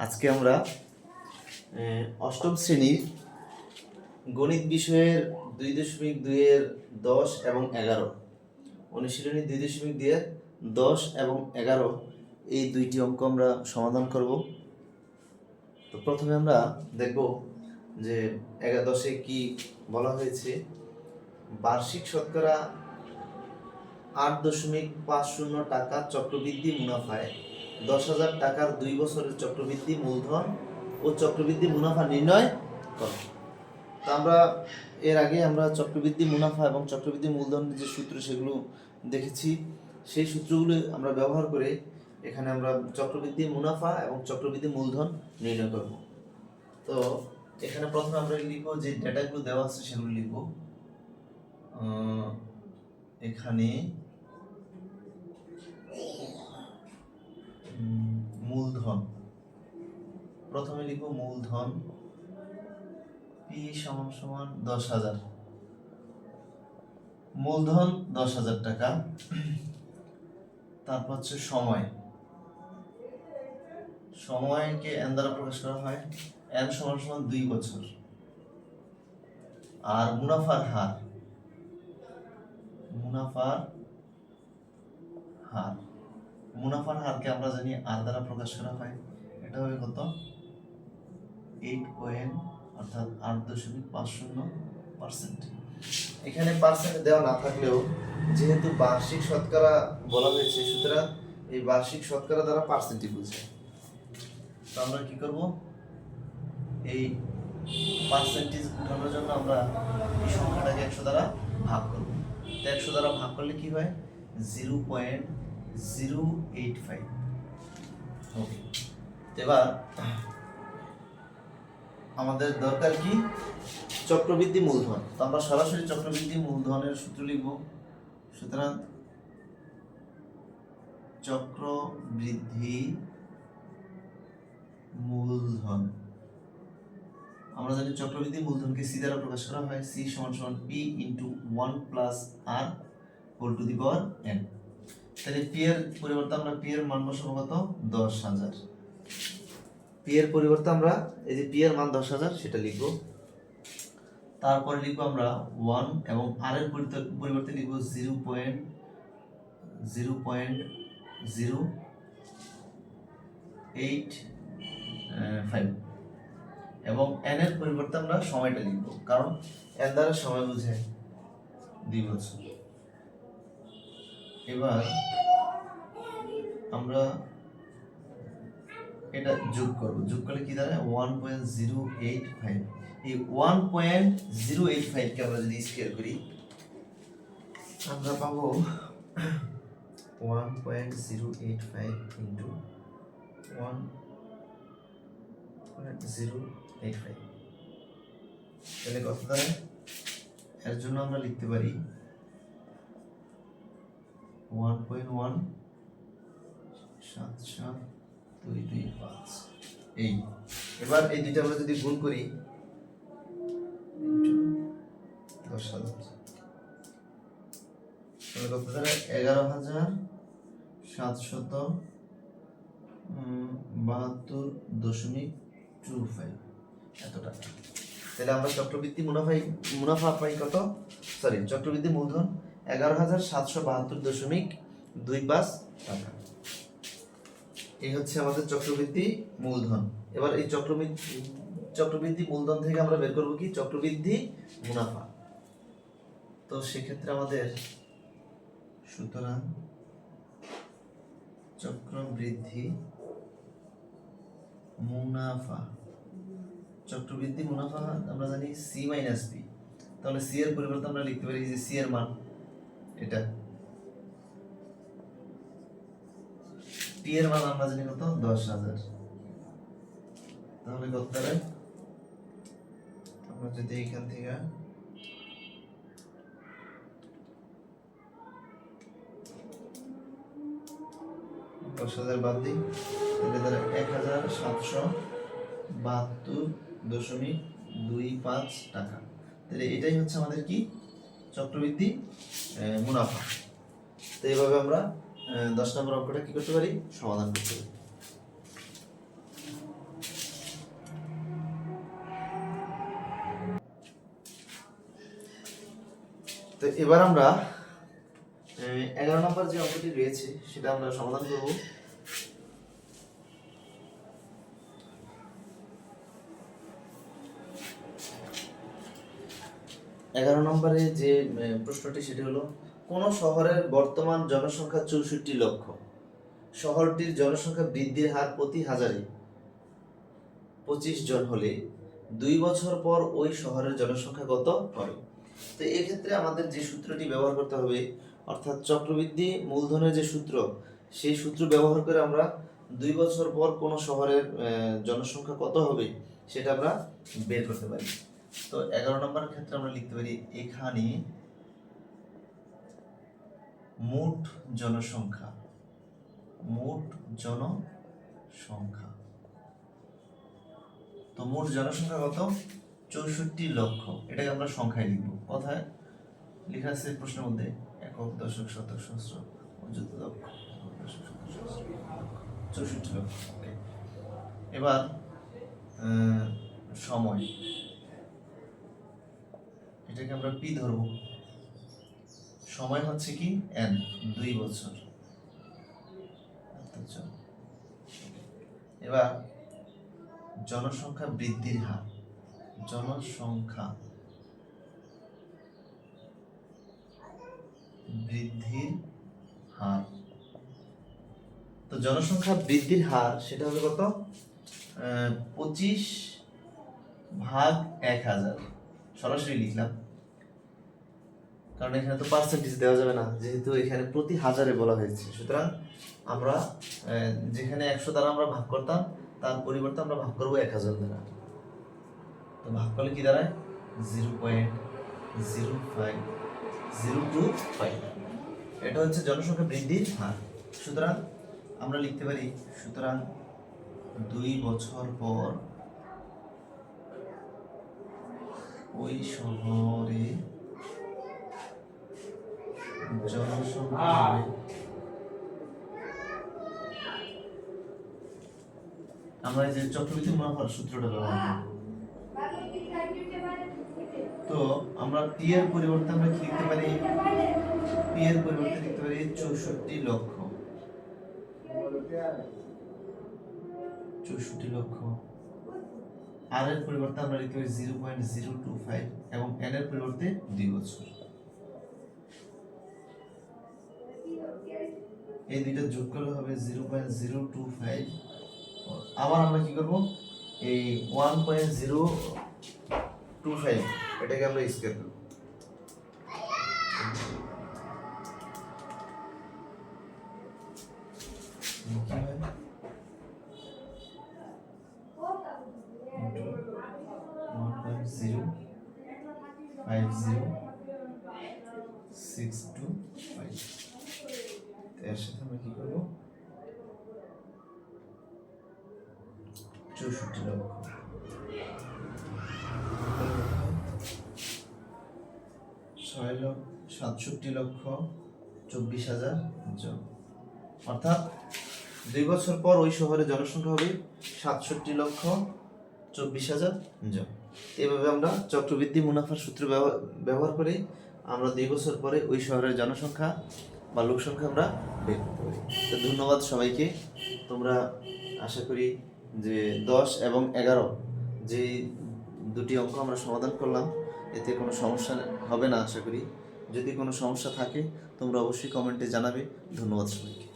আজকে আমরা অষ্টম শ্রেণীর গণিত বিষয়ের 2.2-এর 10 এবং 11 অনুশীলনী 2.2-এর 10 এবং 11 এই দুইটি অঙ্ক আমরা সমাধান করব। তো প্রথমে আমরা দেখব যে 10-এ কি বলা হয়েছে। বার্ষিক শতকরা 8.50 টাকা চক্রবৃদ্ধি মুনাফায় 10,000 টাকার 2 বছরের চক্রবৃদ্ধি মূলধন ও চক্রবৃদ্ধি মুনাফা নির্ণয় করো। তো আমরা এর আগে আমরা চক্রবৃদ্ধি মুনাফা এবং চক্রবৃদ্ধি মূলধনের যে সূত্র সেগুলো দেখেছি। সেই সূত্রগুলো আমরা ব্যবহার করে এখানে আমরা চক্রবৃদ্ধি মুনাফা এবং চক্রবৃদ্ধি মূলধন নির্ণয় করব। তো এখানে প্রথমে আমরা লিখব যে ডেটাগুলো দেওয়া আছে সেগুলো লিখব। এখানে মূলধন প্রথমে লিখব মূলধন P = 10,000, মূলধন 10,000 টাকা। তারপর হচ্ছে সময়কে n দ্বারা প্রকাশ করা হয়, n = 2 বছর। আর মুনাফার হারকে আমরা জানি r দ্বারা প্রকাশ করা হয়। এটা হবে কত? 8 অর্থাৎ 8.50%। এখানে পার্সেন্ট দেওয়া না থাকলেও যেহেতু বার্ষিক শতকরা বলা হয়েছে, সুতরাং এই বার্ষিক শতকরা দ্বারা পার্সেন্টই বুঝে। তো আমরা কি করব, এই পার্সেন্টেজ উঠানোর জন্য আমরা এই সংখ্যাটাকে 100 দ্বারা ভাগ করব। তো 100 দ্বারা ভাগ করলে কি হয়? 0.085। ওকে, এবার আমাদের দরকার কি? চক্রবৃদ্ধি মূলধন। তো আমরা সরাসরি চক্রবৃদ্ধি মূলধনের সূত্র লিখব। সুতরাং চক্রবৃদ্ধি মূলধন, আমরা জানি চক্রবৃদ্ধি মূলধনকে c দ্বারা প্রকাশ করা হয়। c = p × 1 + r whole to the power n। তাহলে p এর পরিবর্তে আমরা p এর মান বসাবো কত? 10,000। p এর পরিবর্তে আমরা এই যে p এর মান 10,000 সেটা লিখব। তারপরে লিখব আমরা 1 এবং r এর পরিবর্তে লিখব 0.085 এবং n এর পরিবর্তে আমরা সময়টা লিখব, কারণ n দ্বারা সময় বোঝায় 2 বছর। এবার আমরা এটা যোগ করব। যোগ করলে কি দাঁড়ায়? 1.085। এই 1.085 কে আমরা যদি স্কয়ার করি আমরা পাবো 1.085 × 1.085। তাহলে কত দাঁড়ায়? এর জন্য আমরা লিখতে পারি 1.17725। এই এবার এই দুইটা আমরা যদি গুণ করি 10,000 তাহলে কত দাঁড়ায়? 11,772.25 এত টাকা। তাহলে আমরা চক্রবৃদ্ধি মুনাফা পাই কত? চক্রবৃদ্ধি মূলধন 11,772.25 টাকা। এই হচ্ছে আমাদের চক্রবৃদ্ধি মূলধন। এবার এই চক্রবৃদ্ধি মূলধন থেকে আমরা বের করব কি? চক্রবৃদ্ধি মুনাফা। তো সেক্ষেত্রে আমাদের সুতরাং চক্রবৃদ্ধি মুনাফা আমরা জানি c - p। তাহলে c এর পরিবর্তে আমরা লিখতে পারি যে c এর মান এটা, p এর মান আমরা জানি কত? 10,000। তাহলে কত দাঁড়ায়? আমরা যদি এখান থেকে 10,000 বাদ দিই, তাহলে দাঁড়ায় 1,772.25 টাকা। তাহলে এটাই হচ্ছে আমাদের কি? চক্রবৃদ্ধি মুনাফা। তো এইভাবে আমরা 10 নম্বর অঙ্কটা কি করতে পারি? সমাধান করতে পারি। তো এবার আমরা 11 নম্বর যে অঙ্কটি রয়েছে সেটা আমরা সমাধান করব। এগারো নম্বরে যে প্রশ্নটি সেটি হলো, কোন শহরের বর্তমান জনসংখ্যা 64 লক্ষ, শহরটির জনসংখ্যা বৃদ্ধির হার প্রতি হাজারে 25 জন হলে 2 বছর পর ওই শহরের জনসংখ্যা কত হবে? তো এই ক্ষেত্রে আমাদের যে সূত্রটি ব্যবহার করতে হবে, অর্থাৎ চক্রবৃদ্ধি মূলধনের যে সূত্র, সেই সূত্র ব্যবহার করে আমরা 2 বছর পর কোন শহরের জনসংখ্যা কত হবে সেটা আমরা বের করতে পারি। তো 11 নম্বরের ক্ষেত্রে আমরা লিখতে পারি, এখানে মোট জনসংখ্যা, মোট জনসংখ্যা, তো মোট জনসংখ্যা কত? 64 লক্ষ। এটাকে আমরা সংখ্যায় লিখব। কথায় লেখা আছে প্রশ্নের মধ্যে একক, দশক, শতক, সহস্র, অযুত লক্ষ, 64 লক্ষ। ওকে, এবার সময়, এটাকে আমরা পি ধরব। সময় হচ্ছে কি এন, 2 বছর। এবার জনসংখ্যা বৃদ্ধির হার, জনসংখ্যা বৃদ্ধির হার, তো জনসংখ্যা বৃদ্ধির হার সেটা হবে কত? 25/1000। সরাসরি লিখলাম, কারণ এখানে তো পার্সেন্টেজ দেওয়া যাবে না, যেহেতু এখানে প্রতি হাজারে বলা হয়েছে। সুতরাং আমরা যেখানে 100 দ্বারা আমরা ভাগ করতাম, তার পরিবর্তে আমরা ভাগ করবো 1000 দ্বারা। তো ভাগ করলে কি দাঁড়ায়? 0.05025। এটা হচ্ছে জনসংখ্যা বৃদ্ধির হার। সুতরাং আমরা লিখতে পারি, সুতরাং 2 বছর পর ওই শহরে জনসংখ্যা হবে, আমরা এই যে চক্রবৃদ্ধি মুনাফার সূত্রটা ব্যবহার করব। তো আমরা পি এর পরিবর্তে আমরা কি লিখতে পারি? পি এর পরিবর্তে লিখতে পারি 64 লক্ষ, 64 লক্ষ। আর এর পরিবর্তে আমরা লিখতে পারি 0.025 এবং এন এর পরিবর্তে 2 বছর। এই দুইটা যোগ করলে হবে 0.025। আবার আমরা কি করব? এই 1.025 এটাকে আমরা স্কয়ার করব। এর সাথে আমরা কি করব? 64 লক্ষ, 67 লক্ষ 24,000 জন। অর্থাৎ 2 বছর পর ওই শহরে জনসংখ্যা হবে 67 লক্ষ 24,000 জন। এইভাবে আমরা চক্রবৃদ্ধি মুনাফার সূত্র ব্যবহার করে আমরা 2 বছর পরে ওই শহরের জনসংখ্যা বা লোক সংখ্যা আমরা বের করতে পারি। তো ধন্যবাদ সবাইকে। তোমরা আশা করি যে 10 এবং 11 যে দুটি অঙ্ক আমরা সমাধান করলাম, এতে কোনো সমস্যা হবে না আশা করি। যদি কোনো সমস্যা থাকে তোমরা অবশ্যই কমেন্টে জানাবে। ধন্যবাদ সবাইকে।